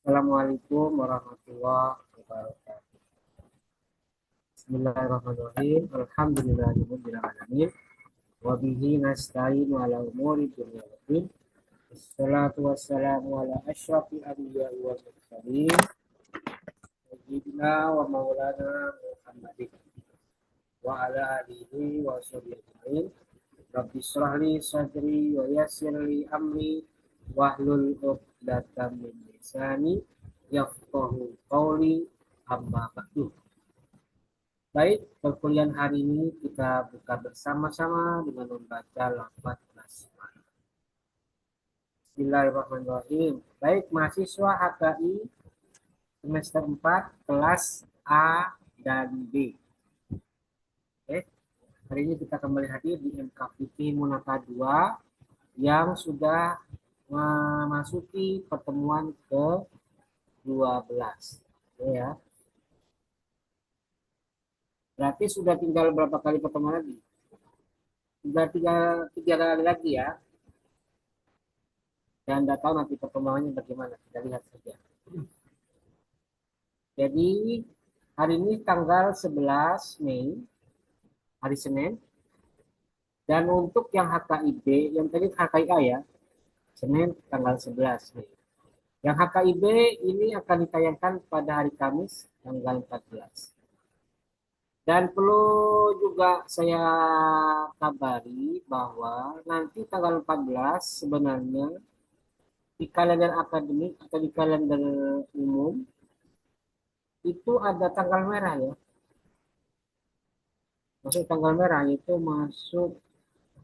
Assalamualaikum warahmatullahi wabarakatuh. Bismillahirrahmanirrahim. Alhamdulillahirabbil alamin. Wa bihi nasta'inu ala umuri dunya waddin. Wassalatu wassalamu ala asyrafil anbiya'i wal mursalin. Sayyidina wa maulana Muhammadin wa ala alihi wa sahbihi ajma'in. Rabbi shrah li sadri wa yassir li amri wahlul 'uqdatam min lisani yafqahu qawli amma ba'du. Baik, perkuliahan hari ini kita buka bersama-sama dengan membaca lafaz basmalah. Bismillahirrahmanirrahim. Baik, mahasiswa HKI semester 4 kelas A dan B. Oke, hari ini kita kembali hadir di MKVT Munaka 2 yang sudah memasuki pertemuan ke-12. Oke ya. Berarti sudah tinggal berapa kali pertemuan lagi? Sudah tiga kali lagi ya. Dan tidak tahu nanti perkembangannya bagaimana. Kita lihat saja. Jadi hari ini tanggal 11 Mei, hari Senin. Dan untuk yang HKIB, yang tadi HKIA ya, Senin tanggal 11 Mei. Yang HKIB ini akan ditayangkan pada hari Kamis tanggal 14. Dan perlu juga saya kabari bahwa nanti tanggal 14 sebenarnya di kalender akademik atau di kalender umum itu ada tanggal merah ya. Masuk tanggal merah itu masuk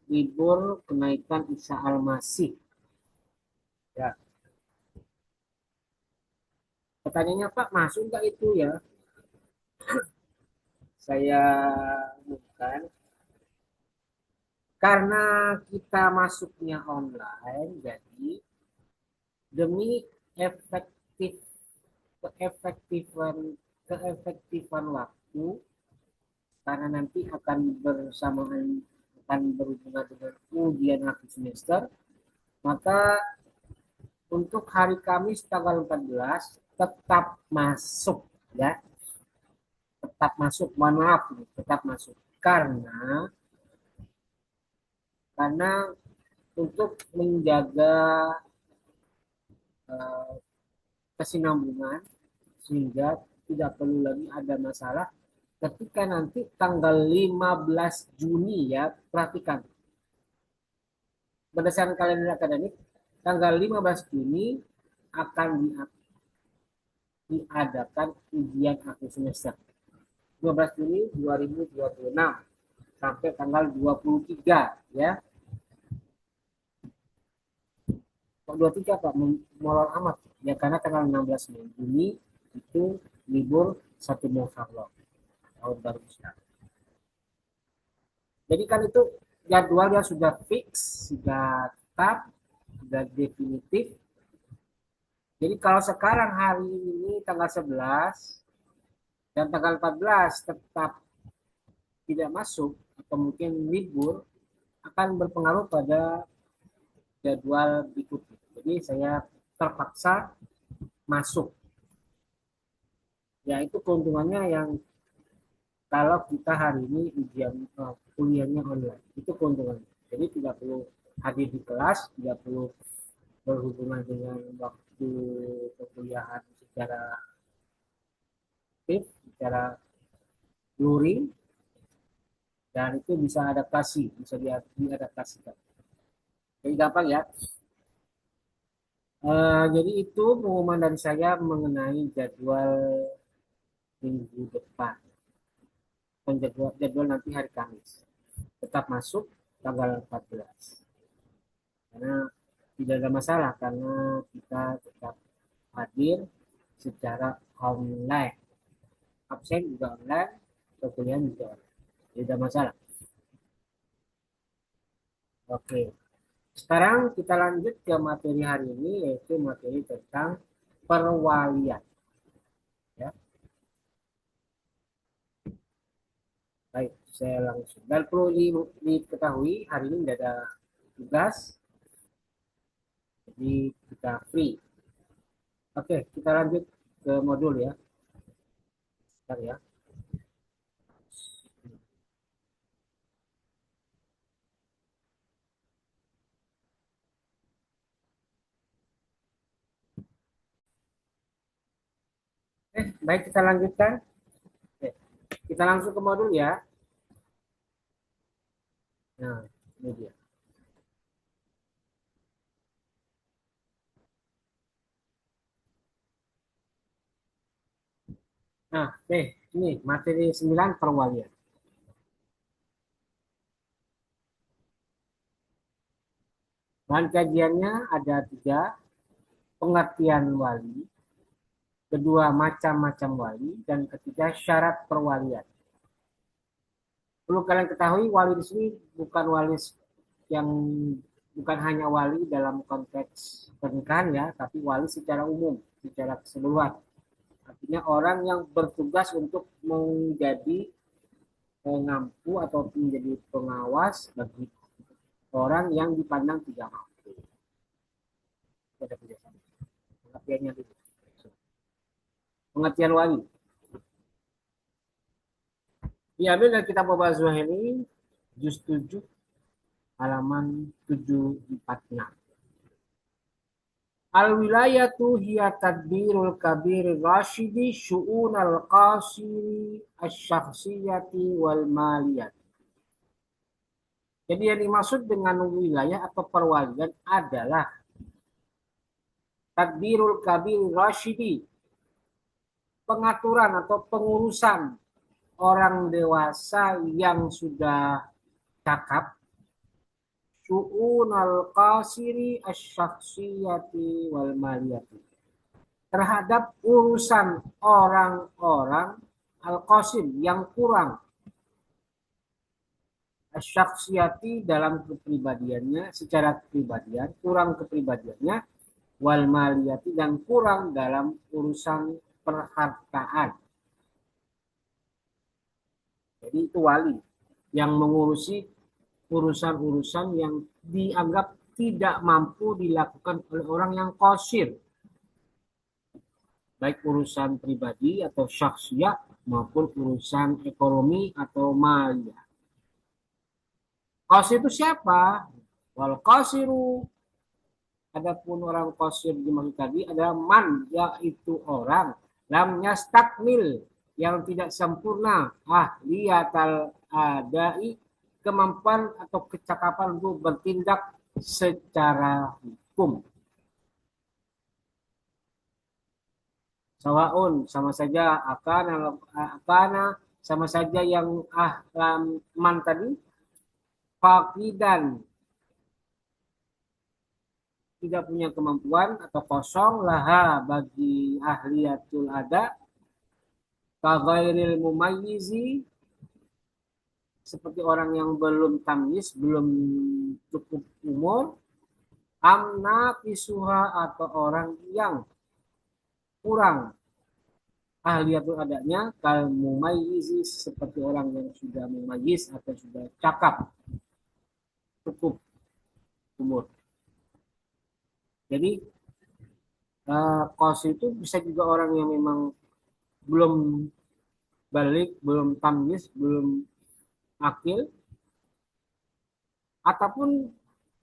libur kenaikan Isa Al-Masih. Ya, pertanyaannya Pak, masuk nggak itu ya? Saya bukan. Karena kita masuknya online, jadi demi efektif keefektifan keefektifan waktu, karena nanti akan bersamaan akan berhubungan dengan ujian akhir semester, maka untuk hari Kamis tanggal 14 tetap masuk ya, tetap masuk. Mohon maaf, tetap masuk karena untuk menjaga uh, kesinambungan sehingga tidak perlu lagi ada masalah ketika nanti tanggal 15 Juni ya, perhatikan berdasarkan kalender akademik tanggal 15 Juni akan diadakan ujian akhir semester 15 Juni 2026 sampai tanggal 23 ya. Kok 23 Pak? Molor amat. Ya karena tanggal 16 Juni itu libur 1 Muharram tahun baru Islam. Jadi kan itu jadwalnya sudah fix, sudah tetap, sudah definitif. Jadi kalau sekarang hari ini tanggal 11 dan tanggal 14 tetap tidak masuk atau mungkin libur, akan berpengaruh pada jadwal berikutnya. Jadi saya terpaksa masuk. Ya itu keuntungannya yang kalau kita hari ini ujian kuliahnya online. Itu keuntungannya. Jadi tidak perlu hadir di kelas, tidak perlu berhubungan dengan waktu perkuliahan secara aktif, secara luring, dan itu bisa adaptasi, bisa diadaptasikan. Jadi gampang ya. Jadi itu pengumuman dari saya mengenai jadwal minggu depan. Jadwal nanti hari Kamis. Tetap masuk tanggal 14. Karena tidak ada masalah karena kita tetap hadir secara online. Absen juga online, perkuliahan juga online. Tidak ada masalah. Oke. Sekarang kita lanjut ke materi hari ini yaitu materi tentang perwalian. Ya. Baik, saya langsung. Dan perlu diketahui hari ini tidak ada tugas, jadi kita free. Oke, kita lanjut ke modul ya. Bentar ya. Baik kita lanjutkan. Oke, kita langsung ke modul ya. Nah, ini dia. Nah, ini materi 9 perwalian. Bahan kajiannya ada 3, pengertian wali, kedua macam-macam wali, dan ketiga syarat perwalian. Perlu kalian ketahui wali di sini bukan wali yang bukan hanya wali dalam konteks pernikahan ya, tapi wali secara umum, secara keseluruhan. Artinya orang yang bertugas untuk menjadi pengampu atau menjadi pengawas bagi orang yang dipandang tidak mampu. Ada penjelasan. Pengertiannya dulu. Pengertian wali. Diambil dari kitab Bapak Zuhairi, juz 7, halaman 746. Al-wilayatu hiya tadbirul kabir rasyidi syu'un al-qasiri asy-syakhsiyati wal maliyat. Jadi yang dimaksud dengan wilayah atau perwalian adalah tadbirul kabir rasyidi, pengaturan atau pengurusan orang dewasa yang sudah cakap, syu'un al-qasiri asy-syakhsiyati wal maliyati, terhadap urusan orang-orang al-qasim yang kurang, asyaksiyati dalam kepribadiannya, secara kepribadian, kurang kepribadiannya, wal maliyati dan kurang dalam urusan perhartaan. Jadi itu wali yang mengurusi urusan-urusan yang dianggap tidak mampu dilakukan oleh orang yang qasir, baik urusan pribadi atau syakhsiyah maupun urusan ekonomi atau maliyah. Qasir itu siapa? Wal qasiru, adapun orang qasir dimaksud tadi adalah man, yaitu orang lam yastakmil, yang tidak sempurna ahliyatal adai, kemampuan atau kecakapan untuk bertindak secara hukum. Sawaun, sama saja akana sama saja yang man tadi fakidan, tidak punya kemampuan atau kosong laha bagi ahliyatul ada, kaghairil mumayyizi, seperti orang yang belum tamyiz, belum cukup umur, amna pisuha, atau orang yang kurang ahliyatul adanya, kal mumayyizi, seperti orang yang sudah mumayyiz atau sudah cakap cukup umur. Jadi kos itu bisa juga orang yang memang belum balik, belum tamyiz, belum akil, ataupun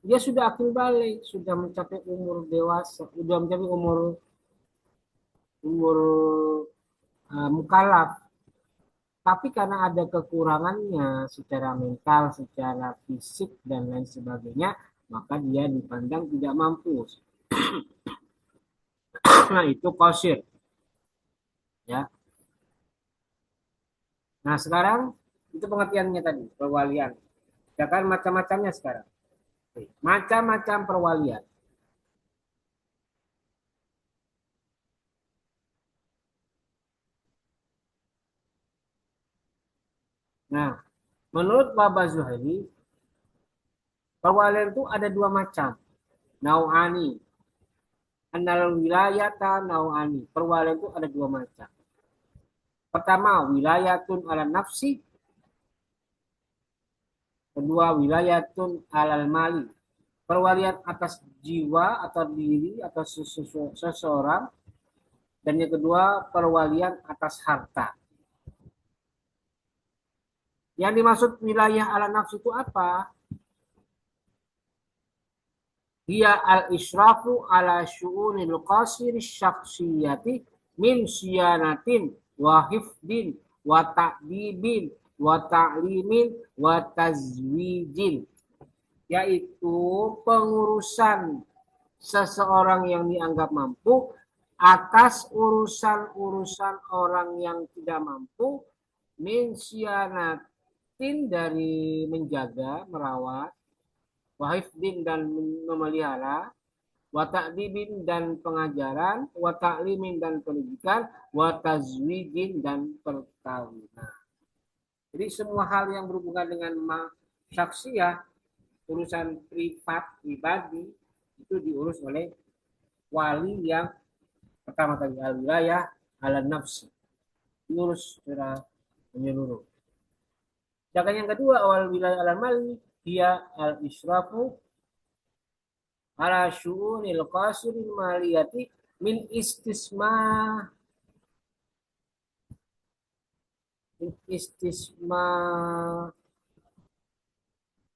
dia sudah akil balik, sudah mencapai umur dewasa, sudah mencapai umur umur mukallaf, tapi karena ada kekurangannya secara mental, secara fisik dan lain sebagainya, maka dia dipandang tidak mampu. Nah, itu qasir. Ya. Nah, sekarang itu pengertiannya tadi, perwalian. Sedangkan macam-macamnya sekarang. Macam-macam perwalian. Nah, menurut Bapak Zuhairi, perwalian itu ada 2 macam. Nau'ani. Annal wilayata nau'ani. Perwalian itu ada 2 macam. Pertama, wilayatun ala nafsi. Kedua, wilayatun alal mali. Perwalian atas jiwa atau diri atau seseorang. Dan yang kedua, perwalian atas harta. Yang dimaksud wilayah ala nafsi itu apa? Dia al-israfu ala syu'unil qasir syakhsiyati min siyanatin wa hifdin wa ta'dibin wa ta'limin wa tazwijin. Yaitu pengurusan seseorang yang dianggap mampu atas urusan-urusan orang yang tidak mampu, min siyanatin dari menjaga, merawat, wahifdin dan memelihara, wa ta'dibin dan pengajaran, wa ta'limin dan pendidikan, wa tazwijin dan perkawinan. Jadi semua hal yang berhubungan dengan syaksiyah, urusan privat, pribadi, itu diurus oleh wali yang pertama tadi al-wilayah ala nafsi, diurus secara menyeluruh. Sedangkan yang kedua awal wilayah ala mali, dia al-israfu ala syu'unil qasiril maliyati min istisma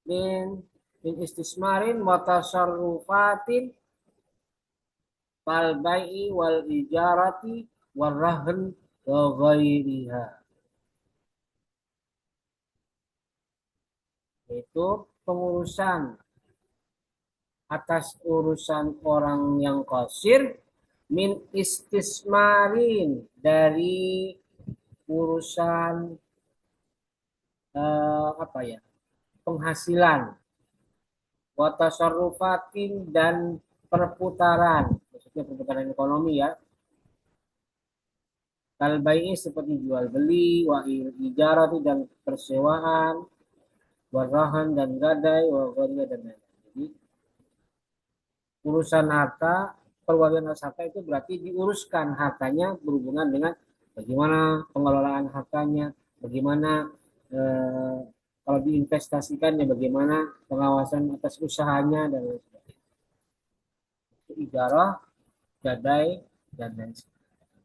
min istismarin wa tasarrufatin fal bai'i wal ijarati wal rahn wa ghairiha. Itu pengurusan atas urusan orang yang qasir, min istismarin dari urusan apa ya, penghasilan, wa tasarrufatin dan perputaran, maksudnya perputaran ekonomi ya, kalbai seperti jual beli, wa ijarati dan persewaan, warahan dan gadai, wa ghairiha dan lain-lain. Jadi urusan harta, perwalian atas harta itu berarti diuruskan hartanya berhubungan dengan bagaimana pengelolaan hartanya, bagaimana kalau diinvestasikannya, bagaimana pengawasan atas usahanya dan lain sebagainya. Itu ijarah, gadai dan lain sebagainya.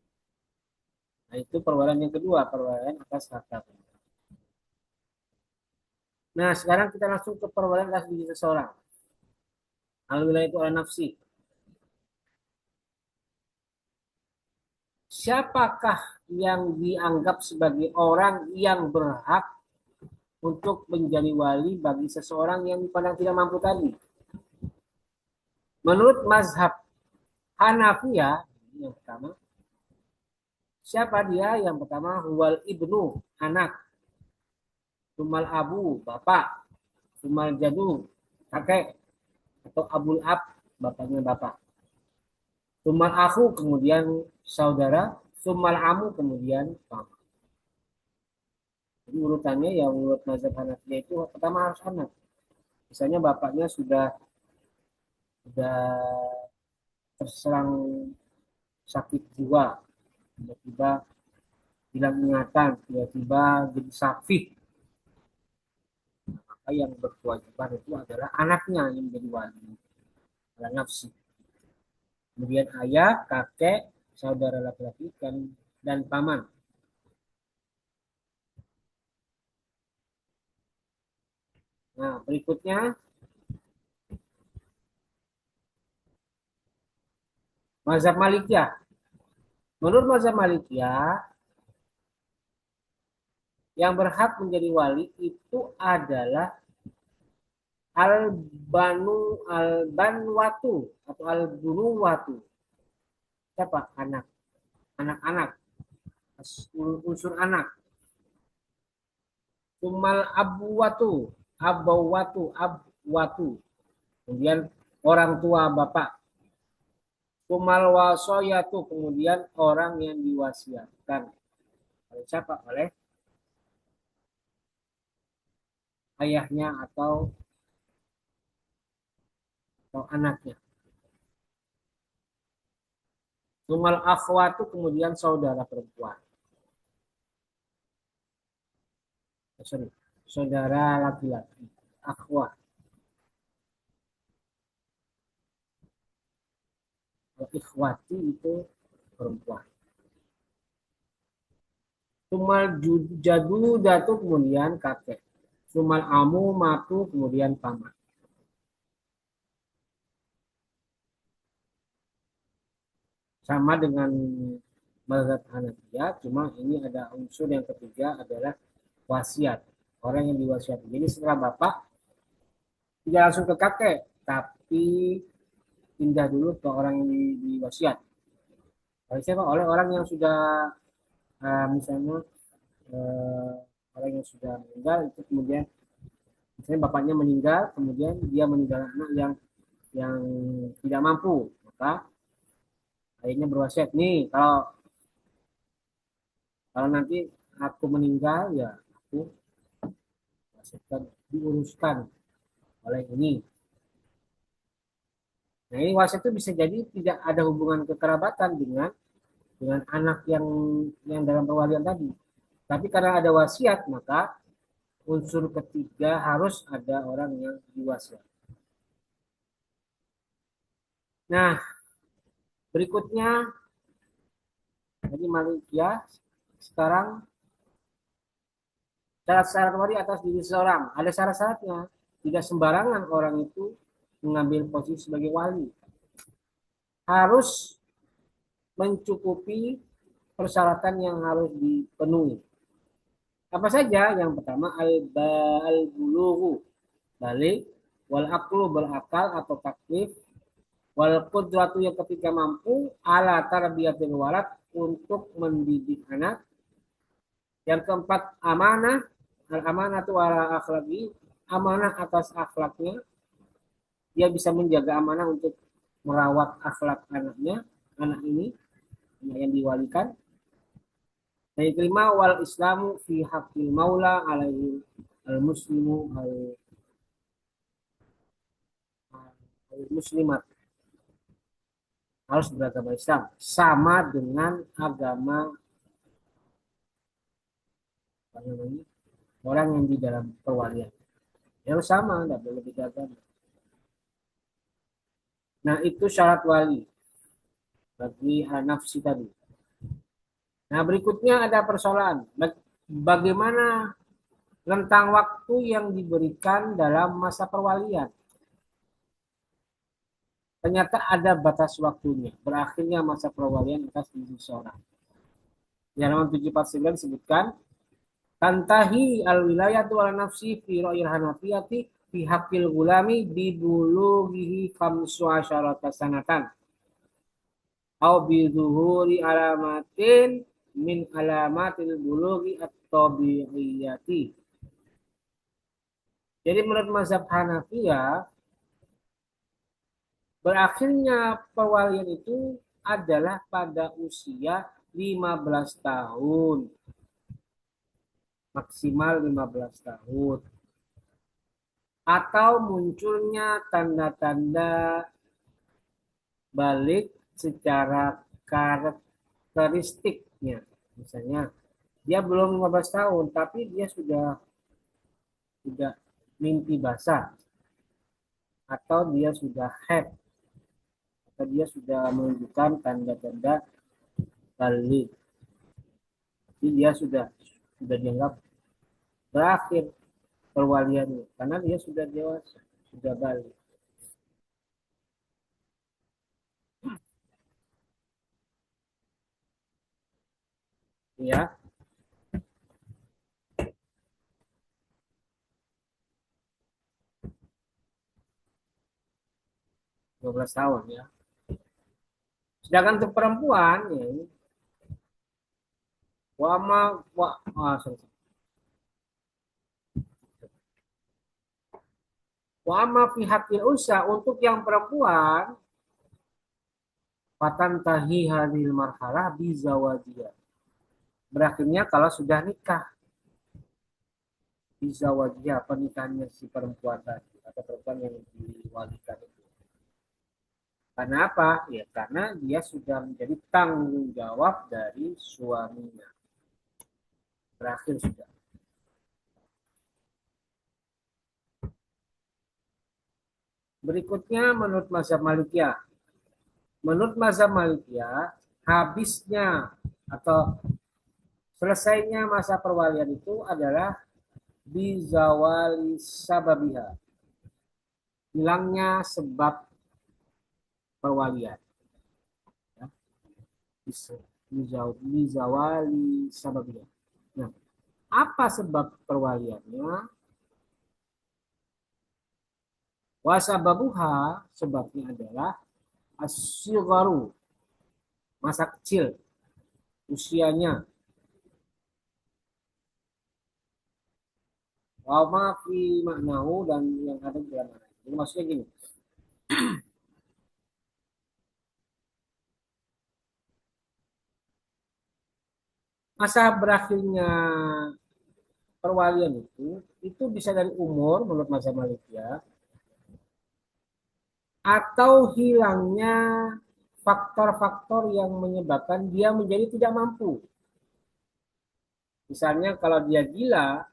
Nah, itu perwalian yang kedua, perwalian atas harta. Nah, sekarang kita langsung ke perwalian atas diri seseorang. Al-wilayah itu al-nafsi. Siapakah yang dianggap sebagai orang yang berhak untuk menjadi wali bagi seseorang yang dipandang tidak mampu tadi? Menurut mazhab Hanafiyah, yang pertama, siapa dia? Yang pertama, huwal ibnu, anak. Sumal abu, bapak. Sumal jadu, kakek. Atau abul ab, bapaknya bapak. Sumal aku, kemudian saudara. Sumal amu, kemudian paman. Jadi urutannya yang menurut mazhab Hanafiyah itu pertama harus anak. Misalnya bapaknya sudah terserang sakit jiwa, tiba-tiba hilang ingatan, tiba-tiba jadi sakit. Maka yang berkewajiban itu adalah anaknya yang menjadi wali, ala nafsi. Kemudian ayah, kakek, saudara laki-laki dan paman. Nah, berikutnya mazhab Malikiyah. Menurut mazhab Malikiyah, yang berhak menjadi wali itu adalah al-banwatu atau al-bunuwatu. Siapa? Anak. Anak-anak. Unsur anak. Sumal abwatu. Abwatu. Kemudian orang tua bapak. Sumal wasoyatu. Kemudian orang yang diwasiatkan. Oleh siapa? Oleh ayahnya atau anaknya. Sumal akhwatu, kemudian saudara perempuan. Sorry, saudara laki-laki. Akhwat. Ikhwati itu perempuan. Sumal jadu datu kemudian kakek. Sumal amu matu kemudian paman. Sama dengan mazhab Hanafiyah, cuma ini ada unsur yang ketiga adalah wasiat. Orang yang diwasiat. Jadi setelah bapak tidak langsung ke kakek, tapi pindah dulu ke orang yang diwasiat. Oleh siapa? Oleh orang yang sudah misalnya eh, orang yang sudah meninggal itu kemudian misalnya bapaknya meninggal kemudian dia meninggal anak yang tidak mampu maka ayahnya berwasiat nih kalau nanti aku meninggal ya aku wasiatkan diuruskan oleh ini. Nah ini wasiat itu bisa jadi tidak ada hubungan kekerabatan dengan anak yang dalam perwalian tadi. Tapi karena ada wasiat maka unsur ketiga harus ada orang yang diwasiat. Nah, berikutnya jadi Malikiyah sekarang syarat-syarat wali atas diri seseorang. Ada syarat-syaratnya. Tidak sembarangan orang itu mengambil posisi sebagai wali. Harus mencukupi persyaratan yang harus dipenuhi. Apa saja? Yang pertama al-bulughu, balik, wal aklu berakal atau taklif, wal qudratu yang ketika mampu ala tarbiyatil walad untuk mendidik anak. Yang keempat amanah, al amanah itu ala akhlaki, amanah atas akhlaknya. Dia bisa menjaga amanah untuk merawat akhlak anaknya, anak ini, anak yang diwalikan. Dan yang kelima wal islamu fi haqqil maula alaihi al muslimu al muslimat, harus beragama Islam sama dengan agama apa namanya, orang yang di dalam perwalian. Yang sama, tidak boleh beda agama. Nah itu syarat wali bagi nafsi tadi. Nah berikutnya ada persoalan. Bagaimana rentang waktu yang diberikan dalam masa perwalian? Ternyata ada batas waktunya. Berakhirnya masa perwalian atas diri seorang. Di halaman 749 disebutkan tantahi al-wilayatu ala nafsi fi ra'yil hanafiyati fi haqqil gulami bibulughihi khamsu asyarata sanatan au bizuhuri alamatin min alamatil bulughi at-tabi'iyati. Jadi menurut mazhab Hanafiyah berakhirnya perwalian itu adalah pada usia 15 tahun. Maksimal 15 tahun. Atau munculnya tanda-tanda balik secara karakteristiknya. Misalnya, dia belum 15 tahun, tapi dia sudah mimpi basah. Atau dia sudah head. Atau dia sudah menunjukkan tanda-tanda balik. Jadi dia sudah dianggap berakhir perwaliannya. Karena dia sudah dewasa, sudah balik. Ya, 12 tahun ya. Sedangkan untuk perempuan ya, wama wa sorry. Wama pihakil usia untuk yang perempuan patan tahi hadil marhalah bizawajiyah. Berakhirnya kalau sudah nikah bizawajiyah pernikahannya si perempuan tadi atau perempuan yang diwalikan itu. Karena apa? Ya karena dia sudah menjadi tanggung jawab dari suaminya. Berakhir sudah. Berikutnya menurut mazhab Malikiyah. Menurut mazhab Malikiyah, habisnya atau Selesainya masa perwalian itu adalah bizawali sababiha, hilangnya sebab perwalian. Ya. Bizawali sababiha. Nah, apa sebab perwaliannya? Wasababuha, sebabnya adalah asyigharu, masa kecil, usianya. Wama fi maknahu, dan yang ada di dalam ayat. Jadi maksudnya gini, masa berakhirnya perwalian itu bisa dari umur menurut mazhab Malikiyah, atau hilangnya faktor-faktor yang menyebabkan dia menjadi tidak mampu. Misalnya kalau dia gila,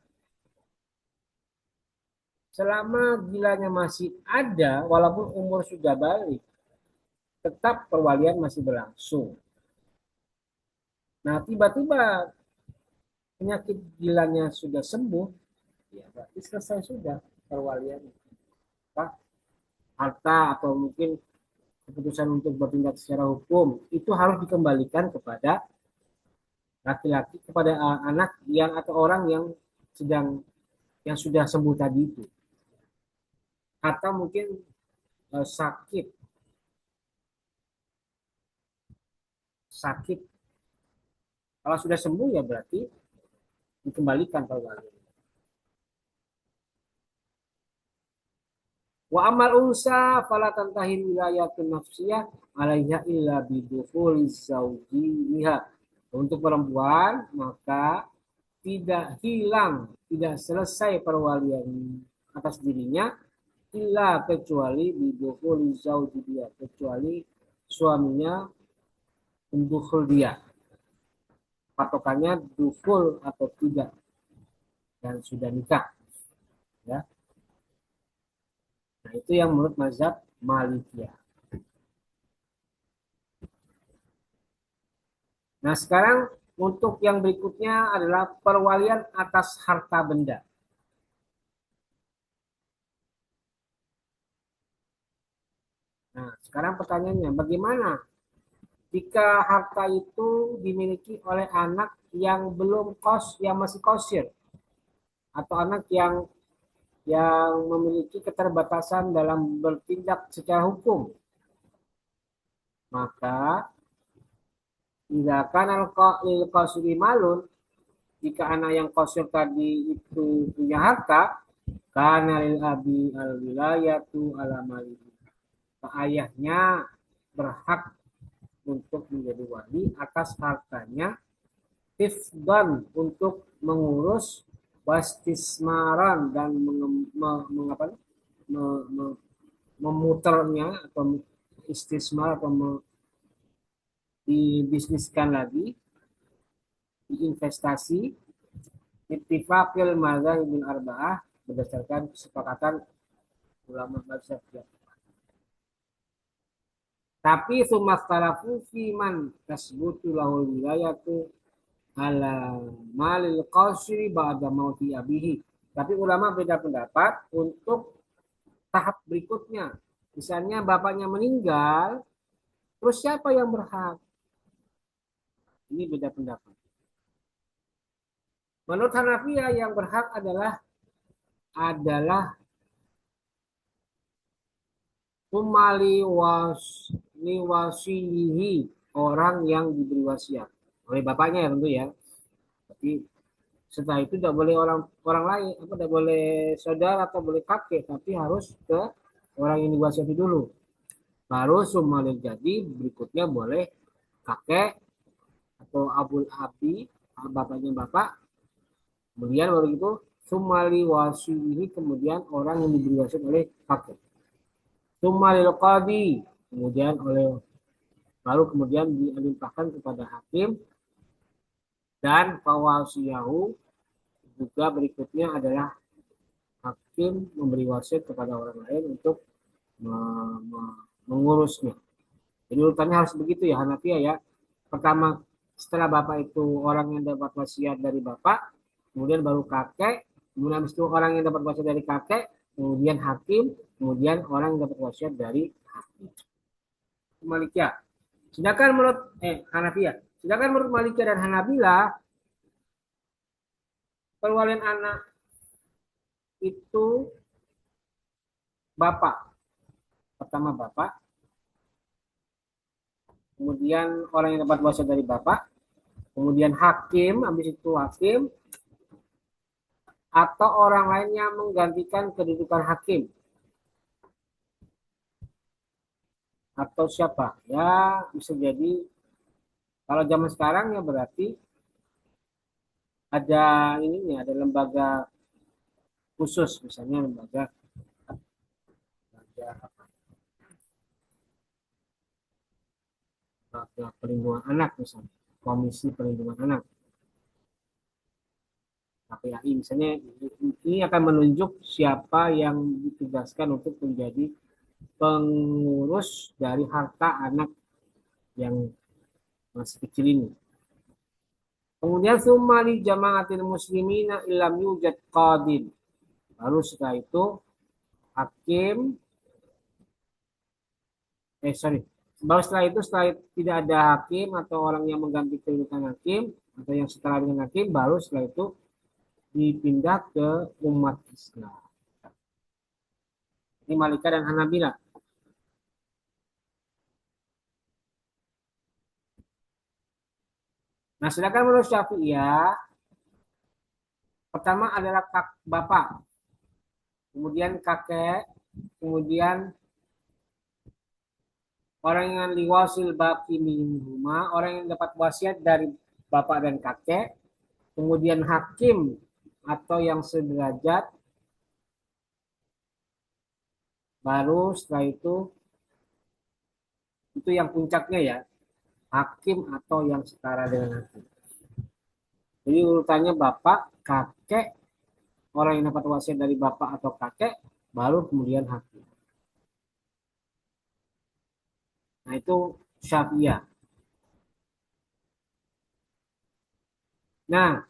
selama gilanya masih ada, walaupun umur sudah balik, tetap perwalian masih berlangsung. Nah, tiba-tiba penyakit gilanya sudah sembuh, ya berarti selesai sudah perwalian. Apa? Harta atau mungkin keputusan untuk bertindak secara hukum itu harus dikembalikan kepada laki-laki, kepada anak yang atau orang yang sedang yang sudah sembuh tadi itu, atau mungkin sakit sakit kalau sudah sembuh ya berarti dikembalikan perwalian. Wa amal unsa fala tantahin wilayatun nafsiyah alaiha illa bidukhuli zaujiha. Untuk perempuan maka tidak hilang, tidak selesai perwalian atas dirinya illa kecuali bidukhuli zaujiha, kecuali suaminya mendukul dia. Patokannya dukul atau tidak dan sudah nikah, ya. Nah, itu yang menurut mazhab Malikiyah. Nah, sekarang untuk yang berikutnya adalah perwalian atas harta benda. Nah, sekarang pertanyaannya, bagaimana jika harta itu dimiliki oleh anak yang belum yang masih kosir, atau anak yang memiliki keterbatasan dalam bertindak secara hukum? Maka jika kanal lil qasri malun, jika anak yang kosir tadi itu punya harta, karena lil abi al wilayatu ala mali, ayahnya berhak untuk menjadi wali atas hartanya, tifdan untuk mengurus, wastismaran dan memutarnya atau istismar atau dibisniskan lagi, diinvestasi, ittifaqil mazhabil arba'ah, berdasarkan kesepakatan ulama mazhab. Tapi sumastalafu fiman tasbutu lahul wilayatu ala malil qasri ba'da mauti abihi. Tapi ulama beda pendapat untuk tahap berikutnya. Misalnya bapaknya meninggal, terus siapa yang berhak? Ini beda pendapat. Menurut Hanafiyah yang berhak adalah umali wasihi, orang yang diberi wasiat oleh bapaknya ya tentu ya. Tapi setelah itu tidak boleh orang orang lain, apa tidak boleh saudara atau boleh kakek, tapi harus ke orang yang diwasiati dulu. Baru sumalil jadi berikutnya boleh kakek atau abul abi, bapaknya bapak. Kemudian baru itu sumali wasihi, kemudian orang yang diberi wasiat oleh kakek. Sumalil qadi, kemudian baru kemudian dilimpahkan kepada hakim, dan fawasiyahu juga berikutnya adalah hakim memberi wasiat kepada orang lain untuk mengurusnya. Jadi urutannya harus begitu ya Hanafiya ya. Pertama setelah bapak itu orang yang dapat wasiat dari bapak, kemudian baru kakek, kemudian habis itu orang yang dapat wasiat dari kakek, kemudian hakim, kemudian orang yang dapat wasiat dari Malikiyah. Sedangkan menurut Hanafiyah. Sedangkan menurut Malikiyah dan Hanabilah, perwalian anak itu bapak. Pertama bapak, kemudian orang yang dapat wasiat dari bapak, kemudian hakim, habis itu hakim, atau orang lain yang menggantikan kedudukan hakim. Atau siapa? Ya, bisa jadi kalau zaman sekarang ya berarti ada ininya, ada lembaga khusus, misalnya lembaga perlindungan anak misalnya, Komisi Perlindungan Anak, KPAI misalnya, ini akan menunjuk siapa yang ditugaskan untuk menjadi pengurus dari harta anak yang masih kecil ini. Kemudian sumali jamaatil muslimina ilam yujad qadin. Lalu setelah itu hakim, baru setelah itu setelah tidak ada hakim atau orang yang mengganti kedudukan hakim atau yang setara dengan hakim, baru setelah itu dipindah ke umat Islam. Ini Malika dan Hanabila. Nah, sedangkan menurut Syafi'iyah, pertama adalah bapak, kemudian kakek, kemudian orang yang liwasil baki minhuma, orang yang dapat wasiat dari bapak dan kakek, kemudian hakim atau yang sederajat, baru setelah itu yang puncaknya ya, hakim atau yang setara dengan hakim. Jadi urutannya bapak, kakek, orang yang dapat wasiat dari bapak atau kakek, baru kemudian hakim. Nah itu Syafi'iyah. Nah,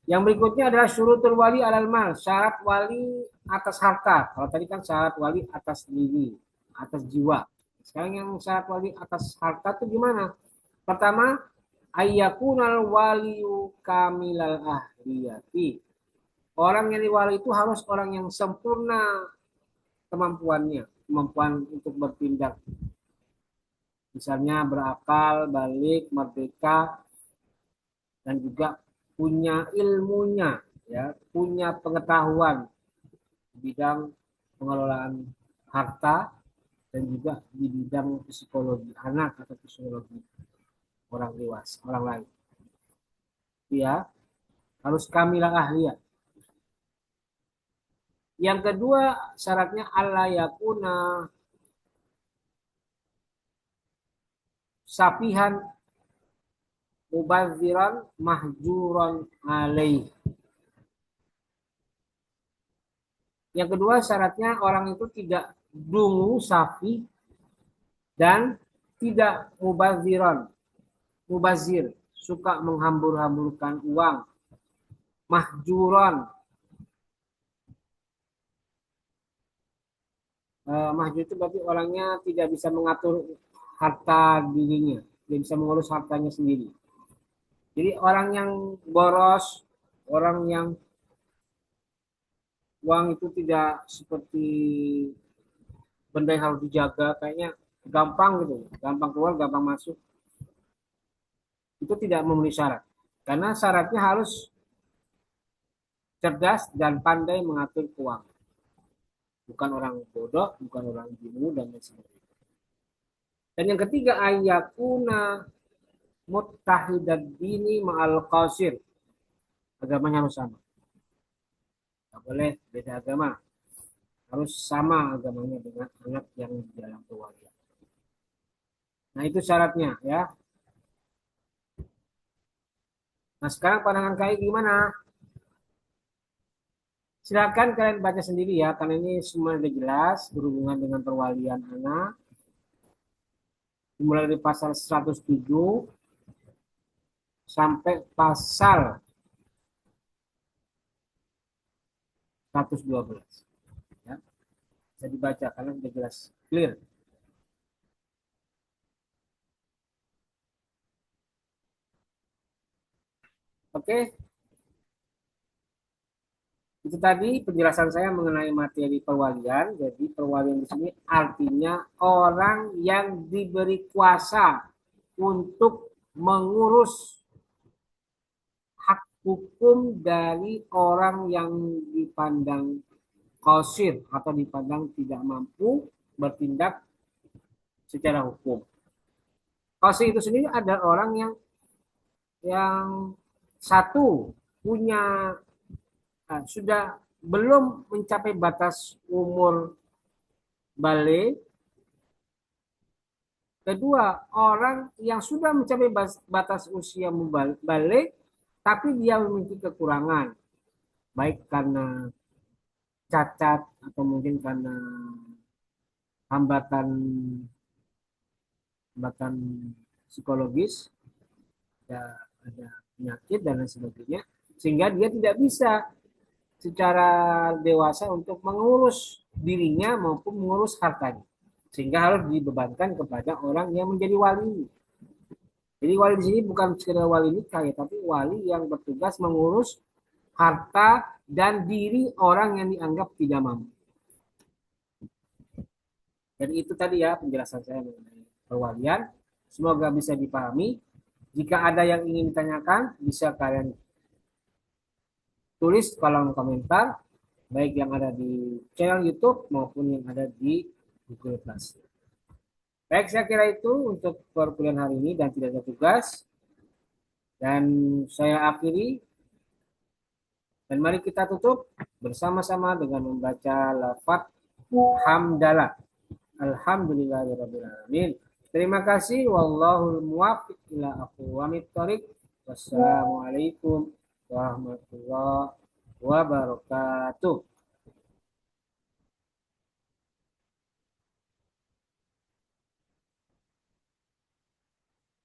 yang berikutnya adalah syurutul wali alal mal, syarat wali atas harta. Kalau tadi kan syarat wali atas diri, atas jiwa. Sekarang yang syarat wali atas harta itu gimana? Pertama, ayyakunal waliyu kamilal ahliyati. Orang yang diwali itu harus orang yang sempurna kemampuannya, kemampuan untuk bertindak. Misalnya berakal, balik, merdeka, dan juga punya ilmunya, ya, punya pengetahuan di bidang pengelolaan harta dan juga di bidang psikologi anak atau psikologi orang dewasa, orang lain. Ya, harus kamilah ahliya. Yang kedua syaratnya Allah yakuna sapihan mubaziran mahjuran alaih. Yang kedua syaratnya orang itu tidak dungu sapi dan tidak mubaziran, mubazir, suka menghambur-hamburkan uang, mahjuran. Mahjur itu berarti orangnya tidak bisa mengatur harta dirinya, tidak bisa mengurus hartanya sendiri. Jadi orang yang boros, orang yang uang itu tidak seperti benda yang harus dijaga, kayaknya gampang gitu, gampang keluar, gampang masuk. Itu tidak memenuhi syarat. Karena syaratnya harus cerdas dan pandai mengatur keuangan. Bukan orang bodoh, bukan orang bingung dan lain sebagainya. Dan yang ketiga ayakuna muttahidad dini ma'al qasir. Agamanya harus sama. Tidak boleh beda agama. Harus sama agamanya dengan anak yang di dalam keluarga. Nah itu syaratnya ya. Nah sekarang pandangan kalian gimana? Silakan kalian baca sendiri ya, karena ini semua sudah jelas berhubungan dengan perwalian anak. Mulai dari pasal 107 sampai pasal 112. Ya, bisa dibaca karena sudah jelas clear. Oke, itu tadi penjelasan saya mengenai materi perwalian. Jadi perwalian di sini artinya orang yang diberi kuasa untuk mengurus hak hukum dari orang yang dipandang qasir atau dipandang tidak mampu bertindak secara hukum. Qasir itu sendiri ada orang yang satu punya sudah belum mencapai batas umur balik. Kedua, orang yang sudah mencapai batas usia balik, tapi dia memiliki kekurangan, baik karena cacat atau mungkin karena hambatan hambatan psikologis, ya, ada penyakit dan lain sebagainya, sehingga dia tidak bisa secara dewasa untuk mengurus dirinya maupun mengurus hartanya, sehingga harus dibebankan kepada orang yang menjadi wali. Jadi wali di sini bukan sekedar wali nikah ya, tapi wali yang bertugas mengurus harta dan diri orang yang dianggap tidak mampu. Jadi itu tadi ya penjelasan saya mengenai perwalian. Semoga bisa dipahami. Jika ada yang ingin ditanyakan, bisa kalian tulis kolom komentar, baik yang ada di channel YouTube maupun yang ada di Google Classroom. Baik, saya kira itu untuk perkuliahan hari ini dan tidak ada tugas. Dan saya akhiri. Dan mari kita tutup bersama-sama dengan membaca lafaz hamdalah. Alhamdulillahirrahmanirrahim. Terima kasih. Wallahul muwaffiq ila aqwamit thoriq. Wassalamualaikum warahmatullahi wabarakatuh.